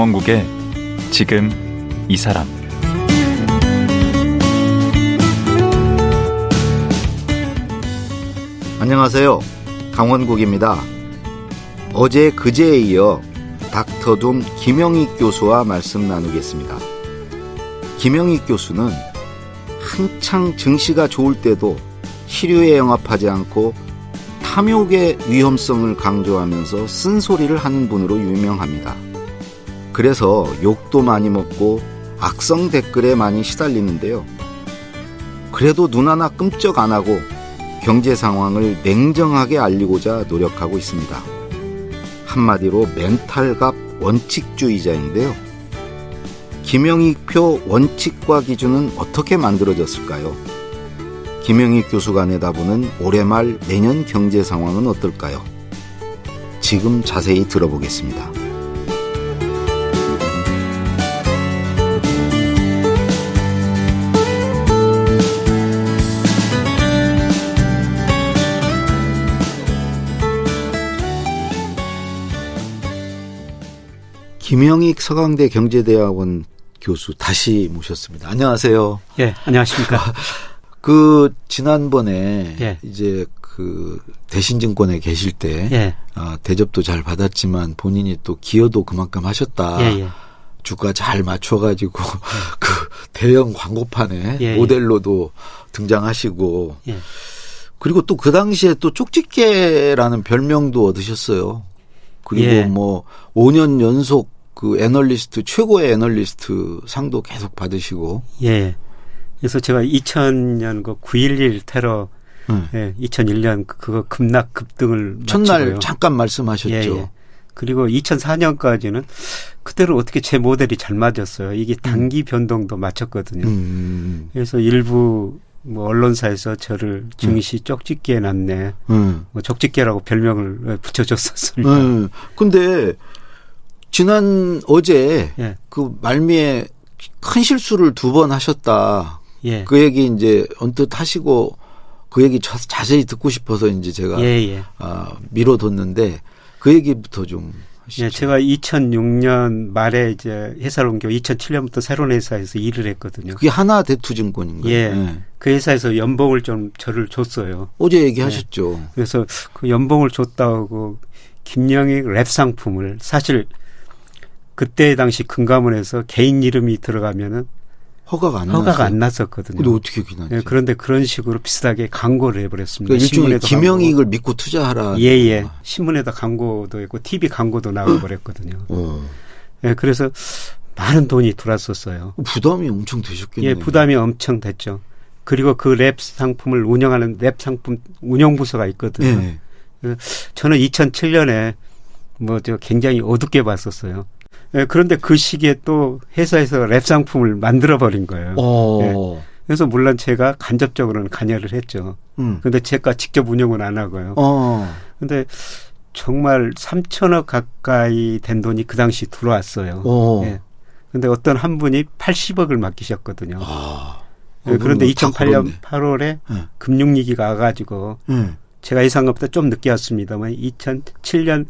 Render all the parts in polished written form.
강원국의 지금 이 사람. 안녕하세요. 강원국입니다. 어제 그제에 이어 닥터둠 김영익 교수와 말씀 나누겠습니다. 김영익 교수는 한창 증시가 좋을 때도 시류에 영합하지 않고 탐욕의 위험성을 강조하면서 쓴소리를 하는 분으로 유명합니다. 그래서 욕도 많이 먹고 악성 댓글에 많이 시달리는데요. 그래도 눈 하나 끔쩍 안 하고 경제 상황을 냉정하게 알리고자 노력하고 있습니다. 한마디로 멘탈갑 원칙주의자인데요. 김영익표 원칙과 기준은 어떻게 만들어졌을까요? 김영익 교수가 내다보는 올해 말 내년 경제 상황은 어떨까요? 지금 자세히 들어보겠습니다. 김영익 서강대 경제대학원 교수 다시 모셨습니다. 안녕하세요. 예, 안녕하십니까. 지난번에 예. 이제 대신증권에 계실 때 대접도 잘 받았지만 본인이 또 기여도 그만큼 하셨다. 주가 잘 맞춰가지고 대형 광고판에 모델로도 등장하시고 그리고 또 그 당시에 또 쪽집게라는 별명도 얻으셨어요. 그리고 5년 연속 최고의 애널리스트 상도 계속 받으시고. 예. 그래서 제가 2000년 9.11 테러, 2001년 그거 급등을 첫날 마치고요. 잠깐 말씀하셨죠. 그리고 2004년까지는 그때는 어떻게 제 모델이 잘 맞았어요. 이게 단기 변동도 맞췄거든요. 그래서 일부 언론사에서 저를 증시 쪽집게 놨네. 쪽집게라고 별명을 붙여줬었습니다. 근데 어제 그 말미에 큰 실수를 2번 하셨다. 그 얘기 이제 언뜻 하시고 그 얘기 자세히 듣고 싶어서 이제 제가 미뤄뒀는데 그 얘기부터 좀 하시죠. 제가 2006년 말에 이제 회사를 옮겨 2007년부터 새로운 회사에서 일을 했거든요. 그게 하나대투증권인가요? 그 회사에서 연봉을 좀 저를 줬어요. 어제 얘기하셨죠. 그래서 그 연봉을 줬다고 김영익 랩 상품을 사실 그때 당시 금감원에서 개인 이름이 들어가면은 허가가 안 났었거든요. 근데 어떻게 기나지? 그런데 그런 식으로 비슷하게 광고를 해버렸습니다. 그러니까 일종의 김영익을 믿고 투자하라. 신문에다 광고도 했고 TV 광고도 나와버렸거든요. 그래서 많은 돈이 들어왔었어요. 부담이 엄청 되셨겠네요. 부담이 엄청 됐죠. 그리고 그 랩 상품을 운영하는 랩 상품 운영부서가 있거든요. 저는 2007년에 굉장히 어둡게 봤었어요. 그런데 그 시기에 또 회사에서 랩 상품을 만들어버린 거예요. 그래서 물론 제가 간접적으로는 관여를 했죠. 그런데 제가 직접 운영은 안 하고요. 그런데 정말 3천억 가까이 된 돈이 그 당시 들어왔어요. 그런데 어떤 한 분이 80억을 맡기셨거든요. 그런데 2008년 8월에 금융위기가 와가지고 제가 예상한 것보다 좀 늦게 왔습니다만 2007년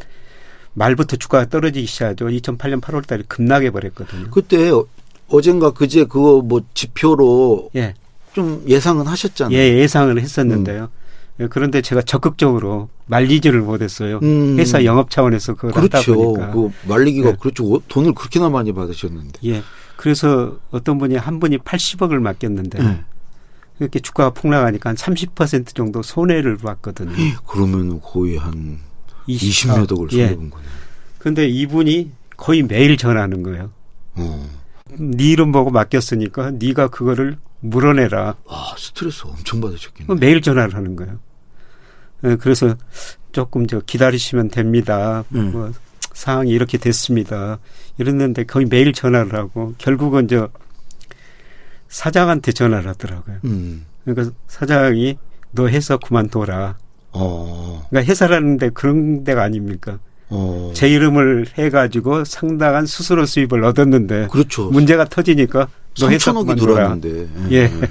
말부터 주가가 떨어지기 시작하죠. 2008년 8월 달에 급락해 버렸거든요. 그때 어젠가 그제 그거 지표로 좀 예상은 하셨잖아요. 예상을 했었는데요. 그런데 제가 적극적으로 말리지를 못했어요. 회사 영업 차원에서 그걸 하다 보니까. 말리기가 그렇죠. 돈을 그렇게나 많이 받으셨는데. 그래서 어떤 분이 한 분이 80억을 맡겼는데 이렇게 주가가 폭락하니까 한 30% 정도 손해를 봤거든요. 그러면 거의 한 20몇 억을 손해본 거네요. 그런데 이분이 거의 매일 전화하는 거예요. 네 이름 보고 맡겼으니까 네가 그거를 물어내라. 스트레스 엄청 받으셨겠네요. 매일 전화를 하는 거예요. 그래서 조금 기다리시면 됩니다. 상황이 이렇게 됐습니다. 이랬는데 거의 매일 전화를 하고 결국은 사장한테 전화를 하더라고요. 그러니까 사장이 너 회사 그만둬라. 그러니까 회사라는데 그런 데가 아닙니까? 제 이름을 해가지고 상당한 수수료 수입을 얻었는데 그렇죠. 문제가 터지니까 너 회사 3천억이 들어왔는데.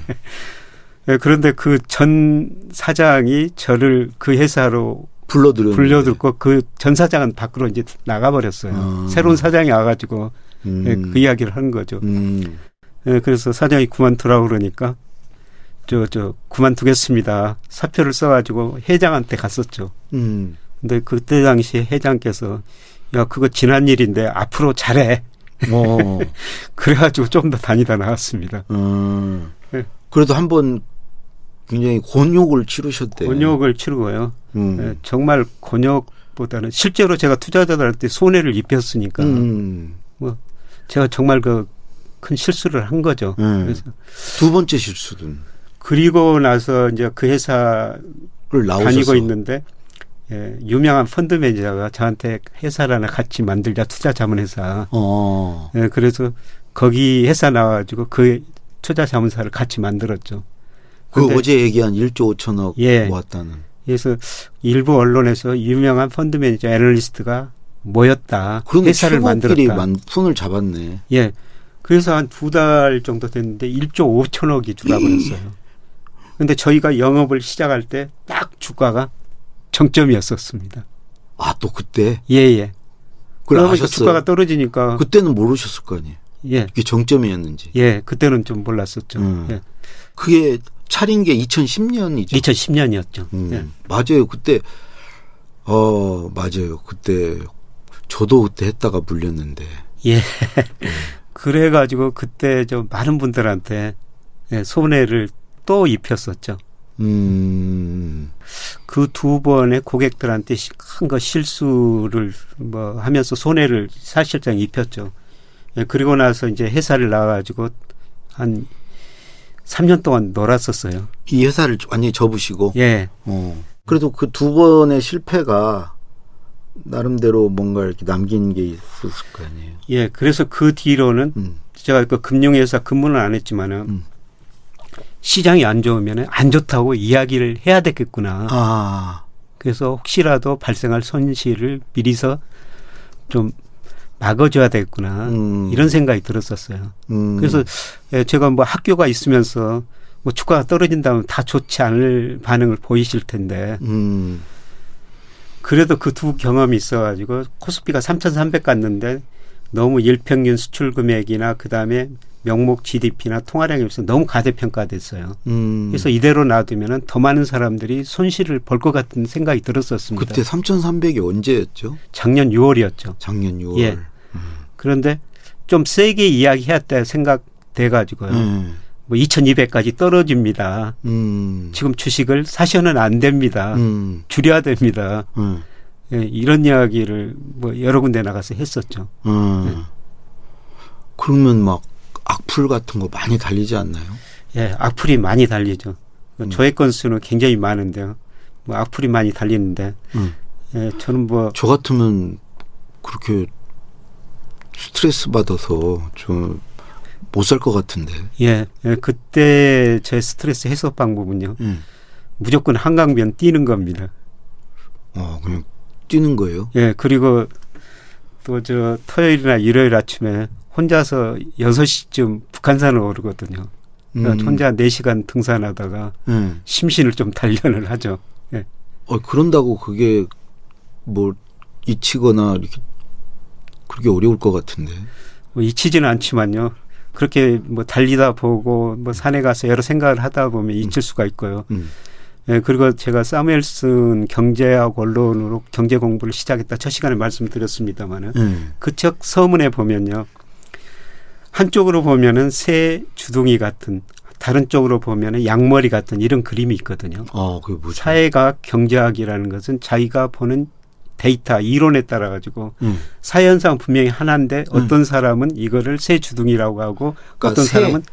그런데 그 전 사장이 저를 그 회사로 불러들고 그 전 사장은 밖으로 이제 나가버렸어요. 새로운 사장이 와가지고 예, 그 이야기를 하는 거죠. 예, 그래서 사장이 그만두라고 그러니까 저 그만두겠습니다. 사표를 써가지고 회장한테 갔었죠. 근데 그때 당시 회장께서 야 그거 지난 일인데 앞으로 잘해. 그래가지고 좀 더 다니다 나왔습니다. 예. 그래도 한번 굉장히 곤욕을 치르셨대요. 곤욕을 치르고요. 예, 정말 곤욕보다는 실제로 제가 투자자들한테 손해를 입혔으니까 뭐 제가 정말 그 큰 실수를 한 거죠. 그래서 두 번째 실수는 그리고 나서 이제 그 회사를 다니고 있는데 예, 유명한 펀드 매니저가 저한테 회사를 하나 같이 만들자 투자자문회사. 예, 그래서 거기 회사 나와가지고 그 투자자문사를 같이 만들었죠. 그 어제 얘기한 1조 5천억 예, 모았다는. 그래서 일부 언론에서 유명한 펀드 매니저 애널리스트가 모였다. 그럼 회사를 최고끼리 만들었다. 손을 잡았네. 예. 그래서 한 2달 정도 됐는데 1조 5천억이 주라고 그랬어요. 그런데 저희가 영업을 시작할 때 딱 주가가 정점이었었습니다. 아, 또 그때? 예. 그걸 아셨어요? 주가가 떨어지니까. 그때는 모르셨을 거 아니에요? 예. 이게 정점이었는지. 예, 그때는 좀 몰랐었죠. 예. 그게 차린 게 2010년이죠. 2010년이었죠. 예. 맞아요. 그때, 맞아요. 그때, 저도 그때 했다가 물렸는데. 예. 그래가지고 그때 좀 많은 분들한테 예, 손해를 또 입혔었죠. 그 두 번의 고객들한테 큰 거 실수를 뭐 하면서 손해를 사실상 입혔죠. 예, 그리고 나서 이제 회사를 나와가지고 한 3년 동안 놀았었어요. 이 회사를 완전히 접으시고. 예. 그래도 그 두 번의 실패가 나름대로 뭔가 이렇게 남긴 게 있었을 거 아니에요. 예. 그래서 그 뒤로는 제가 그 금융회사 근무는 안 했지만은 시장이 안 좋으면 안 좋다고 이야기를 해야 되겠구나. 그래서 혹시라도 발생할 손실을 미리서 좀 막아줘야 되겠구나. 이런 생각이 들었었어요. 그래서 제가 뭐 학교가 있으면서 뭐 주가가 떨어진다면 다 좋지 않을 반응을 보이실 텐데 그래도 그 두 경험이 있어가지고 코스피가 3,300 갔는데 너무 일평균 수출 금액이나 그다음에 명목 GDP나 통화량에 비해서 너무 과대평가됐어요. 그래서 이대로 놔두면 더 많은 사람들이 손실을 볼 것 같은 생각이 들었었습니다. 그때 3,300이 언제였죠? 작년 6월이었죠. 작년 6월. 예. 그런데 좀 세게 이야기해야 돼 생각돼가지고요. 뭐 2,200까지 떨어집니다. 지금 주식을 사셔는 안 됩니다. 줄여야 됩니다. 예, 이런 이야기를 뭐 여러 군데 나가서 했었죠. 예. 그러면 막 악플 같은 거 많이 달리지 않나요? 예, 악플이 많이 달리죠. 조회 건수는 굉장히 많은데요. 뭐 악플이 많이 달리는데, 예, 저는 뭐 저 같으면 그렇게 스트레스 받아서 좀 못 살 것 같은데. 예, 그때 제 스트레스 해소 방법은요. 무조건 한강변 뛰는 겁니다. 그냥 뛰는 거예요? 예, 그리고 또 저 토요일이나 일요일 아침에 혼자서 6시쯤 북한산을 오르거든요. 그러니까 혼자 4시간 등산하다가 심신을 좀 단련을 하죠. 예. 그런다고 그게 뭐 잊히거나 이렇게 그렇게 어려울 것 같은데. 뭐 잊히지는 않지만요. 그렇게 뭐 달리다 보고 뭐 산에 가서 여러 생각을 하다 보면 잊힐 수가 있고요. 예, 그리고 제가 사무엘슨 경제학 원론으로 경제 공부를 시작했다 첫 시간에 말씀드렸습니다마는 그 책 서문에 보면요. 한쪽으로 보면은 새 주둥이 같은 다른 쪽으로 보면은 양머리 같은 이런 그림이 있거든요. 그게 뭐죠? 사회과학 경제학이라는 것은 자기가 보는 데이터 이론에 따라 가지고 사현상 분명히 하나인데 어떤 사람은 이거를 새 주둥이라고 하고 그러니까 어떤 사람은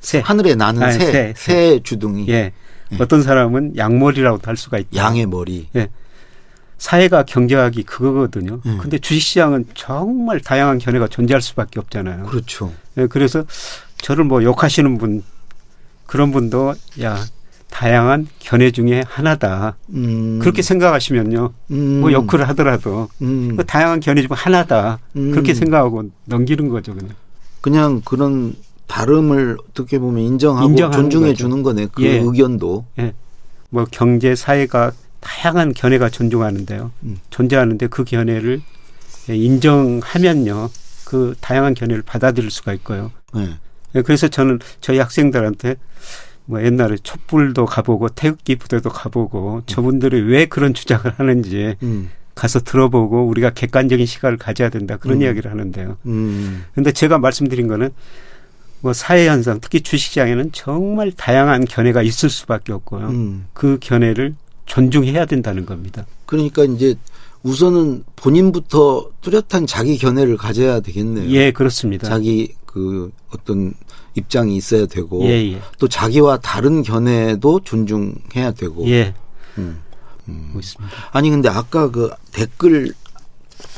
새 하늘에 나는 새 주둥이. 예. 어떤 사람은 양머리라고도 할 수가 있다. 양의 머리. 예. 사회가 경제학이 그거거든요. 근데 주식시장은 정말 다양한 견해가 존재할 수밖에 없잖아요. 그렇죠. 예, 그래서 저를 뭐 욕하시는 분 그런 분도 다양한 견해 중에 하나다. 그렇게 생각하시면요. 뭐 욕을 하더라도 그 다양한 견해 중 하나다. 그렇게 생각하고 넘기는 거죠. 그냥 그런 다름을 어떻게 보면 인정하고 존중해 거죠. 주는 거네. 그 의견도. 예. 뭐 경제, 사회가 다양한 견해가 존중하는데요. 존재하는데 그 견해를 인정하면요. 그 다양한 견해를 받아들일 수가 있고요. 네. 그래서 저는 저희 학생들한테 뭐 옛날에 촛불도 가보고 태극기 부대도 가보고 저분들이 왜 그런 주장을 하는지 가서 들어보고 우리가 객관적인 시각을 가져야 된다. 그런 이야기를 하는데요. 그런데 제가 말씀드린 거는 뭐 사회 현상, 특히 주식시장에는 정말 다양한 견해가 있을 수밖에 없고요. 그 견해를 존중해야 된다는 겁니다. 그러니까 이제 우선은 본인부터 뚜렷한 자기 견해를 가져야 되겠네요. 예, 그렇습니다. 자기 그 어떤 입장이 있어야 되고 예, 예. 또 자기와 다른 견해도 존중해야 되고. 예. 있습니다. 아니 근데 아까 그 댓글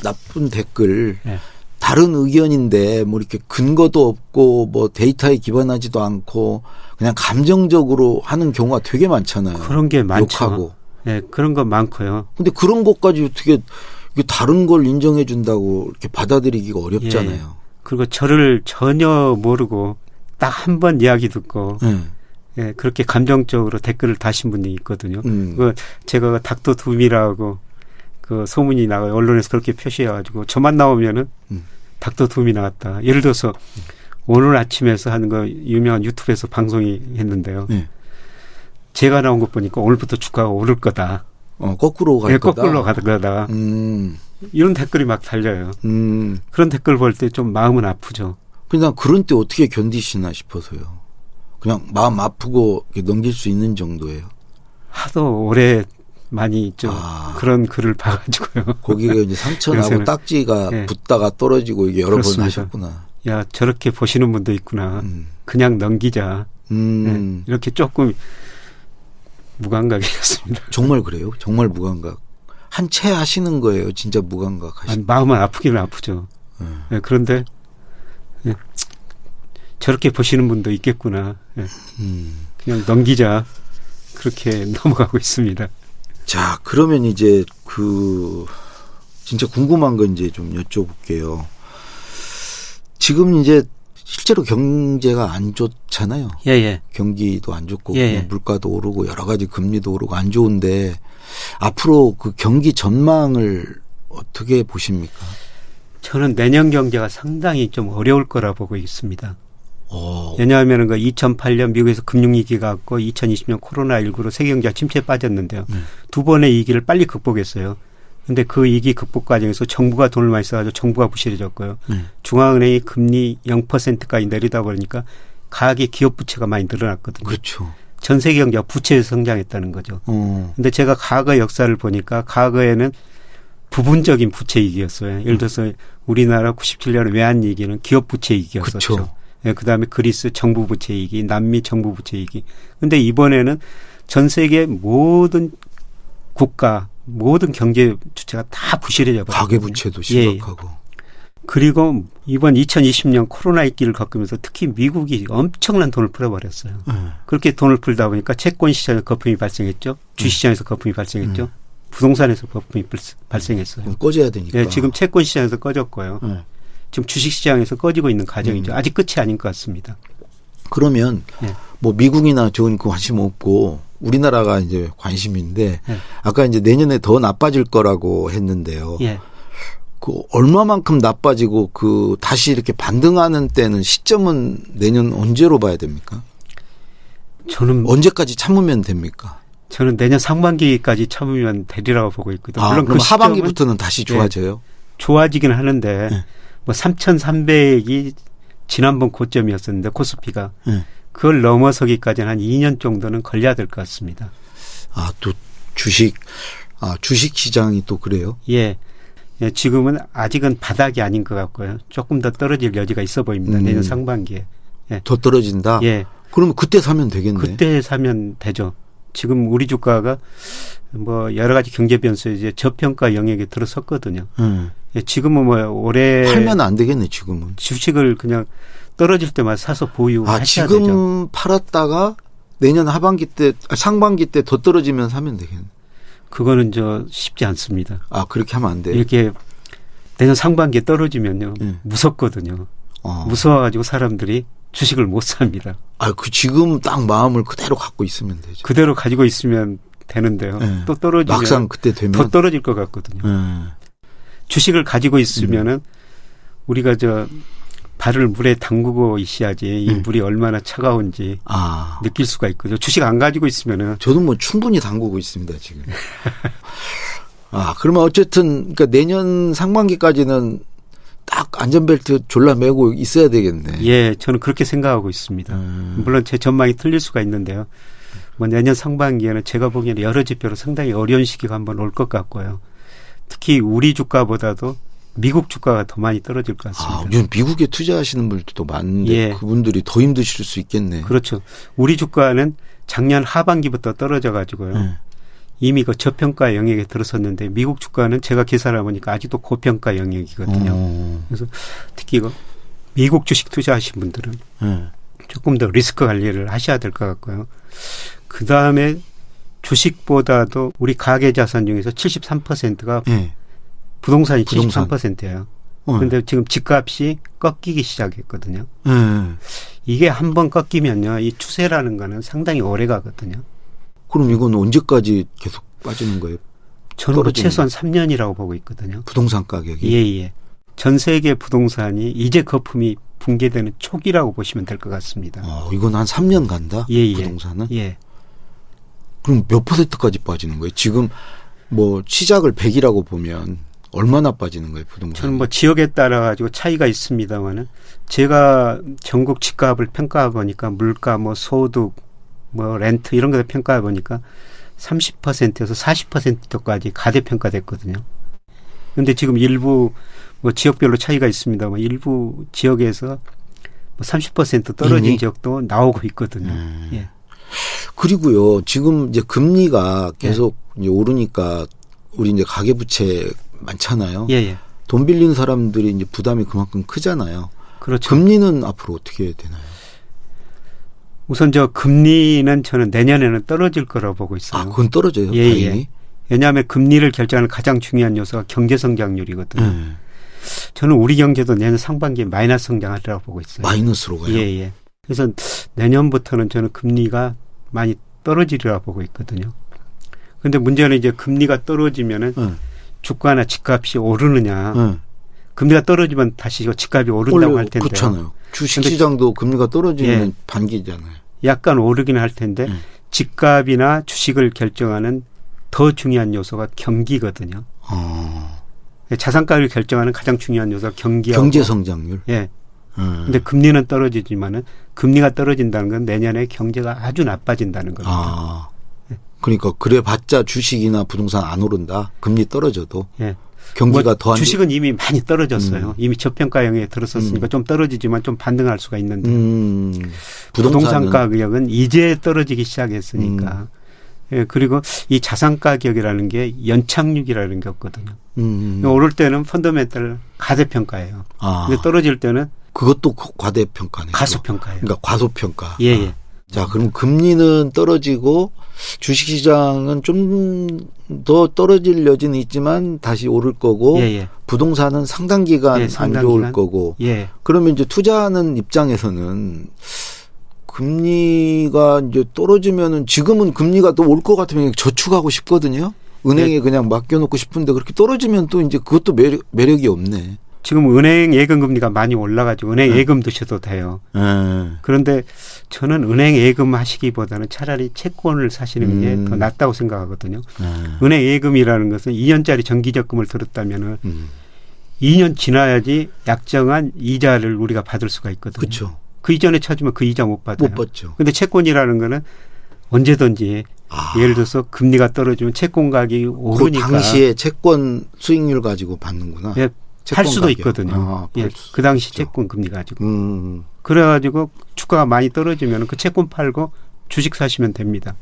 나쁜 댓글 예. 다른 의견인데 뭐 이렇게 근거도 없고 뭐 데이터에 기반하지도 않고 그냥 감정적으로 하는 경우가 되게 많잖아요. 그런 게 많죠. 욕하고. 네, 그런 거 많고요. 근데 그런 것까지 어떻게 이게 다른 걸 인정해 준다고 이렇게 받아들이기가 어렵잖아요. 예. 그리고 저를 전혀 모르고 딱 한 번 이야기 듣고 예, 그렇게 감정적으로 댓글을 다신 분이 있거든요. 그 제가 닥터 둠이라고 그 소문이 나가 언론에서 그렇게 표시해가지고 저만 나오면은 닥터 둠이 나왔다. 예를 들어서 오늘 아침에서 하는 거 유명한 유튜브에서 방송이 했는데요. 제가 나온 것 보니까 오늘부터 주가가 오를 거다. 거꾸로 갈 네, 거다. 거꾸로 갈 거다. 이런 댓글이 막 달려요. 그런 댓글 볼 때 좀 마음은 아프죠. 그냥 그런 때 어떻게 견디시나 싶어서요. 그냥 마음 아프고 넘길 수 있는 정도예요. 하도 오래 많이 좀 그런 글을 봐가지고요. 거기가 이제 상처나고 딱지가 네. 붙다가 떨어지고 이게 여러 그렇습니다. 번 하셨구나. 야, 저렇게 보시는 분도 있구나. 그냥 넘기자. 네, 이렇게 조금 무감각이었습니다. 정말 그래요? 정말 무감각. 한 채 하시는 거예요. 진짜 무감각 하시는. 아니, 마음은 아프기는 아프죠. 네, 그런데 네, 저렇게 보시는 분도 있겠구나. 네, 그냥 넘기자. 그렇게 넘어가고 있습니다. 자, 그러면 이제 진짜 궁금한 거 이제 좀 여쭤볼게요. 지금 이제 실제로 경제가 안 좋잖아요. 예, 예. 경기도 안 좋고 예, 그냥 물가도 오르고 여러 가지 금리도 오르고 안 좋은데 앞으로 그 경기 전망을 어떻게 보십니까? 저는 내년 경제가 상당히 좀 어려울 거라 보고 있습니다. 왜냐하면 그 2008년 미국에서 금융위기가 왔고 2020년 코로나19로 세계 경제가 침체에 빠졌는데요. 두 번의 위기를 빨리 극복했어요. 그런데 그 위기 극복 과정에서 정부가 돈을 많이 써가지고 정부가 부실해졌고요. 중앙은행이 금리 0%까지 내리다 보니까 가계 기업 부채가 많이 늘어났거든요. 그렇죠. 전 세계 경제가 부채에서 성장했다는 거죠. 그런데 제가 과거 역사를 보니까 과거에는 부분적인 부채 위기였어요. 예를 들어서 우리나라 97년 외환위기는 기업 부채 위기였었죠. 그렇죠. 네, 그다음에 그리스 정부 부채 위기, 남미 정부 부채 위기. 그런데 이번에는 전 세계 모든 국가, 모든 경제 주체가 다 부실해져 버렸어요. 가계 부채도 심각하고. 예. 그리고 이번 2020년 코로나 위기를 겪으면서 특히 미국이 엄청난 돈을 풀어버렸어요. 그렇게 돈을 풀다 보니까 채권 시장에서 거품이 발생했죠. 주시장에서 거품이 발생했죠. 부동산에서 거품이 발생했어요. 그럼 꺼져야 되니까. 네, 지금 채권 시장에서 꺼졌고요. 지금 주식 시장에서 꺼지고 있는 과정이죠. 아직 끝이 아닌 것 같습니다. 그러면 예. 뭐 미국이나 저건 관심 없고 우리나라가 이제 관심인데 예. 아까 이제 내년에 더 나빠질 거라고 했는데요. 예. 그 얼마만큼 나빠지고 그 다시 이렇게 반등하는 때는 시점은 내년 언제로 봐야 됩니까? 저는 언제까지 참으면 됩니까? 저는 내년 상반기까지 참으면 되리라고 보고 있거든요. 물론 그럼 그 하반기부터는 다시 좋아져요. 좋아지긴 하는데 뭐 3,300이 지난번 고점이었었는데 코스피가 그걸 넘어서기까지는 한 2년 정도는 걸려야 될 것 같습니다. 또 주식 시장이 또 그래요? 예. 예, 지금은 아직은 바닥이 아닌 것 같고요. 조금 더 떨어질 여지가 있어 보입니다. 내년 상반기에. 예. 더 떨어진다? 예. 그러면 그때 사면 되겠네. 그때 사면 되죠. 지금 우리 주가가 뭐 여러 가지 경제 변수에 이제 저평가 영역에 들어섰거든요. 예, 지금은 뭐 올해 팔면 안 되겠네, 지금은. 주식을 그냥 떨어질 때마다 사서 보유하셔야 지금 되죠. 팔았다가 내년 상반기 때 더 떨어지면 사면 되겠네. 그거는 쉽지 않습니다. 그렇게 하면 안 돼요. 이렇게 내년 상반기에 떨어지면요. 무섭거든요. 무서워가지고 사람들이 주식을 못 삽니다. 지금 딱 마음을 그대로 갖고 있으면 되죠. 그대로 가지고 있으면 되는데요. 또 떨어지면 막상 그때 되면 더 떨어질 것 같거든요. 주식을 가지고 있으면은 우리가 발을 물에 담그고 있어야지 이 물이 얼마나 차가운지 느낄 수가 있거든요. 주식 안 가지고 있으면은. 저도 뭐 충분히 담그고 있습니다, 지금. 그러면 어쨌든, 그러니까 내년 상반기까지는 딱 안전벨트 졸라 매고 있어야 되겠네. 예, 저는 그렇게 생각하고 있습니다. 물론 제 전망이 틀릴 수가 있는데요. 뭐 내년 상반기에는 제가 보기에는 여러 지표로 상당히 어려운 시기가 한번 올 것 같고요. 특히 우리 주가보다도 미국 주가가 더 많이 떨어질 것 같습니다. 요즘 미국에 투자하시는 분들도 많은데 예. 그분들이 더 힘드실 수 있겠네. 그렇죠. 우리 주가는 작년 하반기부터 떨어져 가지고요. 이미 그 저평가 영역에 들어섰는데 미국 주가는 제가 계산해 보니까 아직도 고평가 영역이거든요. 그래서 특히 미국 주식 투자하신 분들은 조금 더 리스크 관리를 하셔야 될 것 같고요. 그다음에 주식보다도 우리 가계 자산 중에서 73%가 부동산이 73%예요. 그런데 지금 집값이 꺾이기 시작했거든요. 이게 한번 꺾이면요. 이 추세라는 거는 상당히 오래 가거든요. 그럼 이건 언제까지 계속 빠지는 거예요? 저는 최소한 3년이라고 보고 있거든요. 부동산 가격이? 예. 전 세계 부동산이 이제 거품이 붕괴되는 초기라고 보시면 될 것 같습니다. 이건 한 3년 간다? 예. 부동산은? 예. 그럼 몇 %까지 빠지는 거예요? 지금 뭐 시작을 100이라고 보면 얼마나 빠지는 거예요, 부동산? 저는 뭐 지역에 따라 가지고 차이가 있습니다만은 제가 전국 집값을 평가해 보니까 물가, 뭐 소득, 뭐 렌트 이런 것을 평가해 보니까 30%에서 40%까지 가대평가됐거든요. 그런데 지금 일부 뭐 지역별로 차이가 있습니다만 일부 지역에서 뭐 30% 떨어진 지역도 나오고 있거든요. 예. 그리고요, 지금 이제 금리가 계속 이제 오르니까 우리 이제 가계부채 많잖아요. 예. 돈 빌린 사람들이 이제 부담이 그만큼 크잖아요. 그렇죠. 금리는 앞으로 어떻게 되나요? 우선 금리는 저는 내년에는 떨어질 거라고 보고 있어요. 그건 떨어져요? 예. 다행히? 왜냐하면 금리를 결정하는 가장 중요한 요소가 경제 성장률이거든요. 저는 우리 경제도 내년 상반기에 마이너스 성장하리라고 보고 있어요. 마이너스로 가요? 예. 그래서 내년부터는 저는 금리가 많이 떨어지리라 보고 있거든요. 그런데 문제는 이제 금리가 떨어지면은 주가나 집값이 오르느냐. 금리가 떨어지면 다시 집값이 오른다고 할 텐데요. 그렇잖아요. 주식시장도 금리가 떨어지면 반기잖아요. 약간 오르긴 할 텐데 집값이나 주식을 결정하는 더 중요한 요소가 경기거든요. 자산가를 결정하는 가장 중요한 요소가 경기하고 경제성장률. 예. 근데 금리는 떨어지지만은 금리가 떨어진다는 건 내년에 경제가 아주 나빠진다는 겁니다. 그러니까 그래봤자 주식이나 부동산 안 오른다. 금리 떨어져도. 예. 경기가 더 안 주식은 이미 많이 떨어졌어요. 이미 저평가 영역에 들어섰으니까 좀 떨어지지만 좀 반등할 수가 있는데 부동산 가격은 이제 떨어지기 시작했으니까. 예, 그리고 이 자산 가격이라는 게 연착륙이라는 게 없거든요. 오를 때는 펀더멘털 가대평가예요. 근데 떨어질 때는 그것도 과대평가네요. 가소평가예요. 그러니까 과소평가. 예. 자, 그럼 금리는 떨어지고 주식시장은 좀 더 떨어질 여지는 있지만 다시 오를 거고 부동산은 상당 기간 안 좋을 거고 그러면 이제 투자하는 입장에서는 금리가 이제 떨어지면은 지금은 금리가 또 올 것 같으면 저축하고 싶거든요. 은행에 그냥 맡겨놓고 싶은데 그렇게 떨어지면 또 이제 그것도 매력이 없네. 지금 은행 예금 금리가 많이 올라가지고 은행 예금 드셔도 돼요. 그런데 저는 은행 예금 하시기보다는 차라리 채권을 사시는 게 더 낫다고 생각하거든요. 은행 예금이라는 것은 2년짜리 정기적금을 들었다면은 2년 지나야지 약정한 이자를 우리가 받을 수가 있거든요. 그렇죠. 그 이전에 찾으면 그 이자 못 받아요. 못 받죠. 그런데 채권이라는 거는 언제든지 예를 들어서 금리가 떨어지면 채권 가격이 오르니까. 그 당시에 채권 수익률 가지고 받는구나. 예, 팔 수도 가격. 있거든요. 그 당시 채권 금리 가지고. 그래가지고 주가가 많이 떨어지면 그 채권 팔고 주식 사시면 됩니다.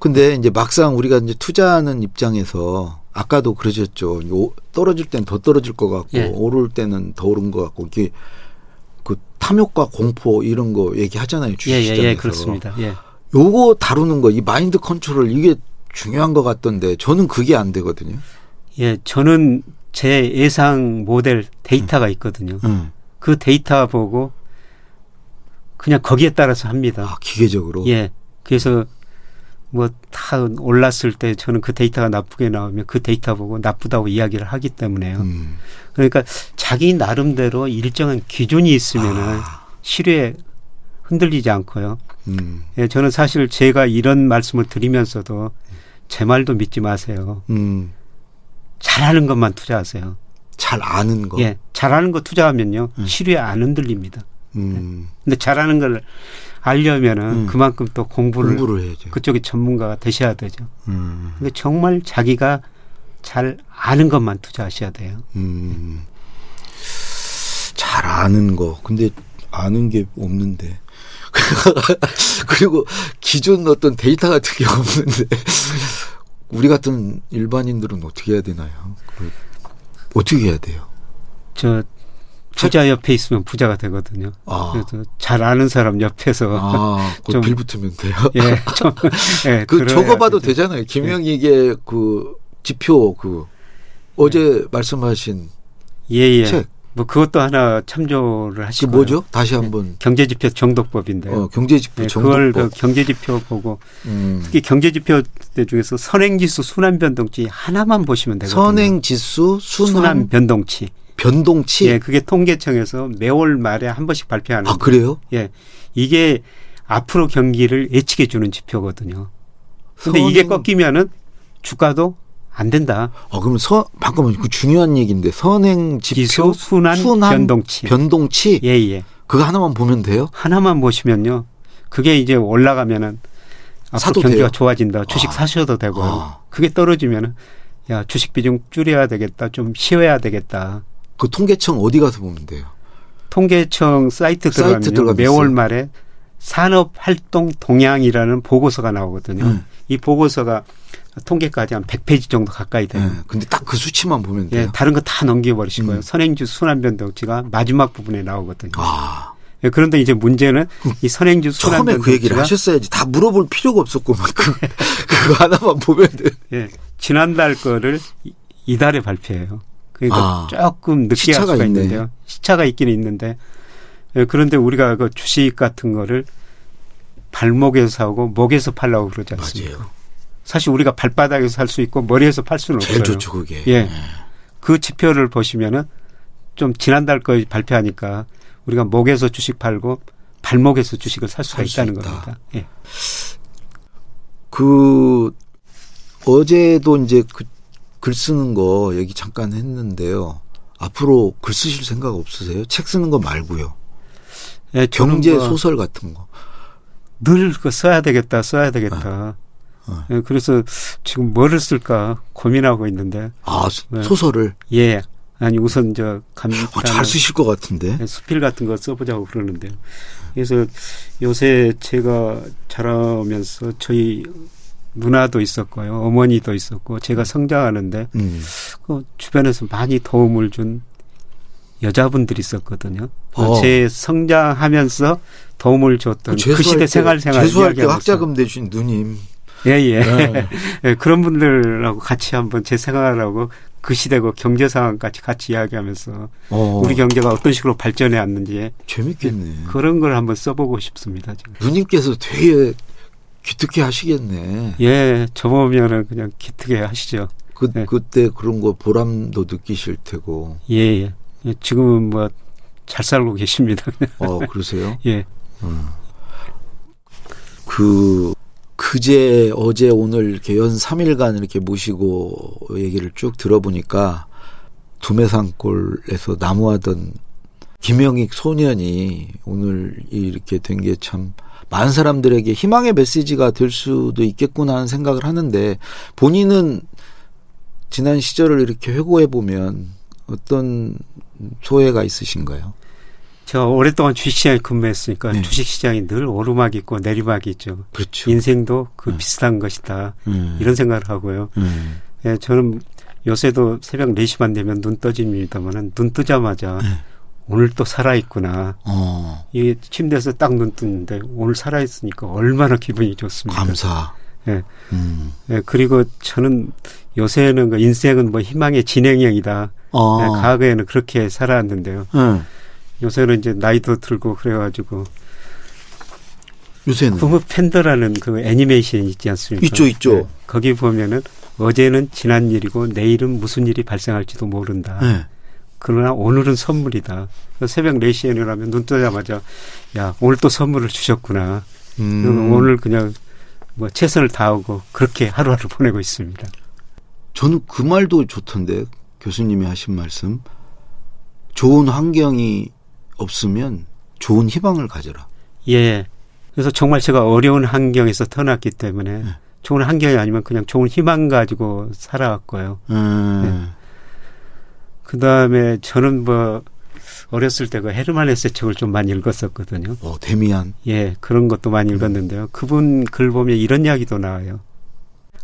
근데 이제 막상 우리가 이제 투자하는 입장에서 아까도 그러셨죠. 떨어질 땐 더 떨어질 것 같고 오를 때는 더 오른 것 같고 이게 그 탐욕과 공포 이런 거 얘기하잖아요. 주식시장에서. 예, 그렇습니다. 요거 다루는 거, 이 마인드 컨트롤 이게 중요한 것 같던데 저는 그게 안 되거든요. 예, 저는 제 예상 모델 데이터가 있거든요. 그 데이터 보고 그냥 거기에 따라서 합니다. 기계적으로? 예. 그래서 뭐 다 올랐을 때 저는 그 데이터가 나쁘게 나오면 그 데이터 보고 나쁘다고 이야기를 하기 때문에요. 그러니까 자기 나름대로 일정한 기준이 있으면은 시류에 흔들리지 않고요. 예, 저는 사실 제가 이런 말씀을 드리면서도 제 말도 믿지 마세요. 잘하는 것만 투자하세요. 잘 아는 거. 예, 잘하는 거 투자하면요 시류에 안 흔들립니다. 근데 잘하는 걸 알려면은 그만큼 또 공부를 해야죠. 그쪽에 전문가가 되셔야 되죠. 근데 정말 자기가 잘 아는 것만 투자하셔야 돼요. 잘 아는 거. 근데 아는 게 없는데. 그리고 기존 어떤 데이터 같은 게 없는데 우리 같은 일반인들은 어떻게 해야 되나요? 어떻게 해야 돼요? 저 부자 옆에 있으면 부자가 되거든요. 그래서 잘 아는 사람 옆에서 좀 빌붙으면 돼요. 예, 좀 예, 그 적어봐도 되잖아요. 김영익의 그 지표 어제 말씀하신 예. 책. 뭐 그것도 하나 참조를 하시고. 그 뭐죠? 다시 한번. 경제지표 정독법인데요. 경제지표 정독법. 그걸 경제지표 보고 특히 경제지표 중에서 선행지수 순환변동치 하나만 보시면 되거든요. 선행지수 순환변동치. 변동치? 예, 그게 통계청에서 매월 말에 한 번씩 발표하는. 그래요? 예. 이게 앞으로 경기를 예측해 주는 지표거든요. 근데 이게 꺾이면은 주가도 안 된다. 그러면 잠깐만, 그 중요한 얘기인데 선행지표 순환 변동치. 변동치? 예. 그거 하나만 보면 돼요? 하나만 보시면요. 그게 이제 올라가면은 앞으로 경기가 돼요? 좋아진다. 주식 사셔도 되고요. 그게 떨어지면은 야, 주식 비중 줄여야 되겠다. 좀 쉬어야 되겠다. 그 통계청 어디 가서 보면 돼요? 통계청 사이트 들어가면 매월 말에 산업활동 동향이라는 보고서가 나오거든요. 이 보고서가 통계까지 한 100페이지 정도 가까이 돼요. 근데 딱 그 수치만 보면 돼요. 예, 다른 거 다 넘겨버리시고요. 선행지수 순환변동치가 마지막 부분에 나오거든요. 예, 그런데 이제 문제는 이 선행지수 순환변동치가 처음에 그 얘기를 하셨어야지. 다 물어볼 필요가 없었구만. 그거 하나만 보면 돼요. 예, 지난달 거를 이달에 발표해요. 그러니까 조금 늦게 할 수가 있는데요. 시차가 있기는 있는데 예, 그런데 우리가 그 주식 같은 거를 발목에서 사고 목에서 팔라고 그러지 않습니까? 맞아요. 사실 우리가 발바닥에서 살 수 있고 머리에서 팔 수는 없어요. 제일 좋죠, 그게. 예. 그 지표를 보시면은 좀 지난달 거 발표하니까 우리가 목에서 주식 팔고 발목에서 주식을 살 수가 있다는 겁니다. 예. 어제도 이제 글 쓰는 거 얘기 잠깐 했는데요. 앞으로 글 쓰실 생각 없으세요? 책 쓰는 거 말고요. 예, 경제 소설 같은 거. 늘 그거 써야 되겠다. 예, 그래서 지금 뭐를 쓸까 고민하고 있는데. 소설을? 예. 아니 우선 잘 쓰실 것 같은데. 수필 같은 거 써보자고 그러는데요. 그래서 요새 제가 자라면서 저희 누나도 있었고요. 어머니도 있었고 제가 성장하는데 그 주변에서 많이 도움을 준 여자분들이 있었거든요. 제 성장하면서 도움을 줬던 그 시대 생활 재수할 때 학자금 내주신 누님. 예. 예, 그런 분들하고 같이 한번 제 생활하고 그 시대고 경제 상황까지 같이 이야기하면서 우리 경제가 어떤 식으로 발전해 왔는지 재밌겠네. 그런 걸 한번 써보고 싶습니다. 지금. 누님께서 되게 기특해 하시겠네. 예, 저 보면은 그냥 기특해 하시죠. 그때 그런 거 보람도 느끼실 테고. 예. 지금은 뭐 잘 살고 계십니다. 그러세요? 예. 그제 어제 오늘 이렇게 연 3일간 이렇게 모시고 얘기를 쭉 들어보니까 두메산골에서 나무하던 김영익 소년이 오늘 이렇게 된 게 참 많은 사람들에게 희망의 메시지가 될 수도 있겠구나 하는 생각을 하는데 본인은 지난 시절을 이렇게 회고해 보면 어떤 소회가 있으신가요? 제가 오랫동안 주식시장에 근무했으니까 주식시장이 늘 오르막이 있고 내리막이 있죠. 그렇죠. 인생도 비슷한 것이다. 이런 생각을 하고요. 예, 저는 요새도 새벽 4시만 되면 눈 떠집니다만 눈 뜨자마자 오늘 또 살아있구나. 이게 침대에서 딱 눈 뜨는데 오늘 살아있으니까 얼마나 기분이 좋습니까. 감사. 예. 예, 그리고 저는 요새는 인생은 뭐 희망의 진행형이다. 예, 과거에는 그렇게 살아왔는데요. 요새는 이제 나이도 들고 그래가지고 요새는 쿵푸 팬더라는 그 애니메이션 있지 않습니까? 있죠. 네. 거기 보면은 어제는 지난 일이고 내일은 무슨 일이 발생할지도 모른다. 네. 그러나 오늘은 선물이다. 새벽 4시에 일어나면 눈 뜨자마자 야, 오늘 또 선물을 주셨구나. 오늘 그냥 뭐 최선을 다하고 그렇게 하루하루 보내고 있습니다. 저는 그 말도 좋던데, 교수님이 하신 말씀. 좋은 환경이 없으면 좋은 희망을 가져라. 예. 그래서 정말 제가 어려운 환경에서 태어났기 때문에 네. 좋은 환경이 아니면 그냥 좋은 희망 가지고 살아왔고요. 네. 그 다음에 저는 뭐 어렸을 때 그 헤르만 헤세 책을 좀 많이 읽었었거든요. 데미안. 예, 그런 것도 많이 읽었는데요. 그분 글 보면 이런 이야기도 나와요.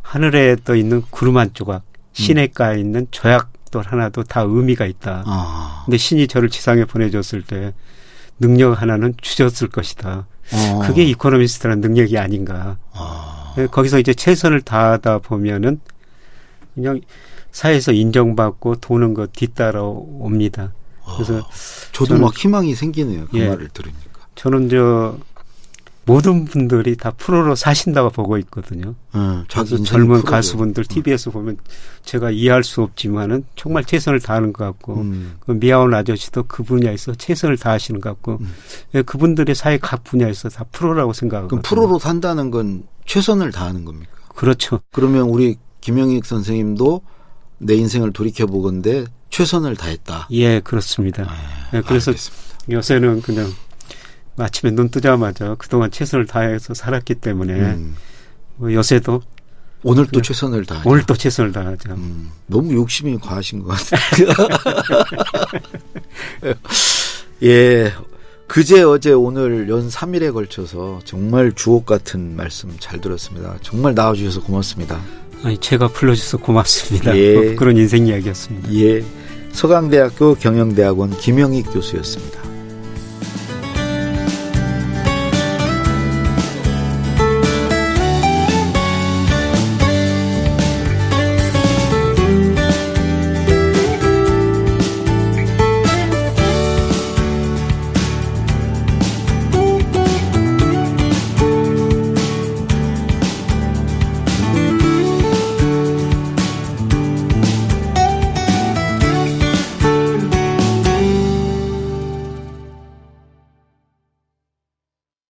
하늘에 떠 있는 구름 한 조각, 시냇가에 있는 조약돌 하나도 다 의미가 있다. 근데 신이 저를 지상에 보내줬을 때 능력 하나는 주셨을 것이다. 그게 이코노미스트라는 능력이 아닌가. 거기서 이제 최선을 다하다 보면은 그냥 사회에서 인정받고 도는 거 뒤따라 옵니다. 그래서 저도 막 희망이 생기네요. 그 말을 들으니까. 저는 모든 분들이 다 프로로 사신다고 보고 있거든요. 그래서 젊은 가수분들 TV에서 보면 제가 이해할 수 없지만은 정말 최선을 다하는 것 같고 그 미아온 아저씨도 그 분야에서 최선을 다하시는 것 같고 그분들의 사회 각 분야에서 다 프로라고 생각하거든요. 그럼 프로로 산다는 건 최선을 다하는 겁니까? 그렇죠. 그러면 우리 김영익 선생님도 내 인생을 돌이켜보건대 최선을 다했다. 예, 그렇습니다. 그래서 알겠습니다. 요새는 그냥 아침에 눈 뜨자마자 그동안 최선을 다해서 살았기 때문에 요새도 오늘 또 최선을 다하죠. 오늘 또 최선을 다하죠. 너무 욕심이 과하신 것 같아요. 예, 그제 어제 오늘 연 3일에 걸쳐서 정말 주옥 같은 말씀 잘 들었습니다. 정말 나와주셔서 고맙습니다. 아니, 제가 불러주셔서 고맙습니다. 예. 그런 인생 이야기였습니다. 예, 서강대학교 경영대학원 김영익 교수였습니다.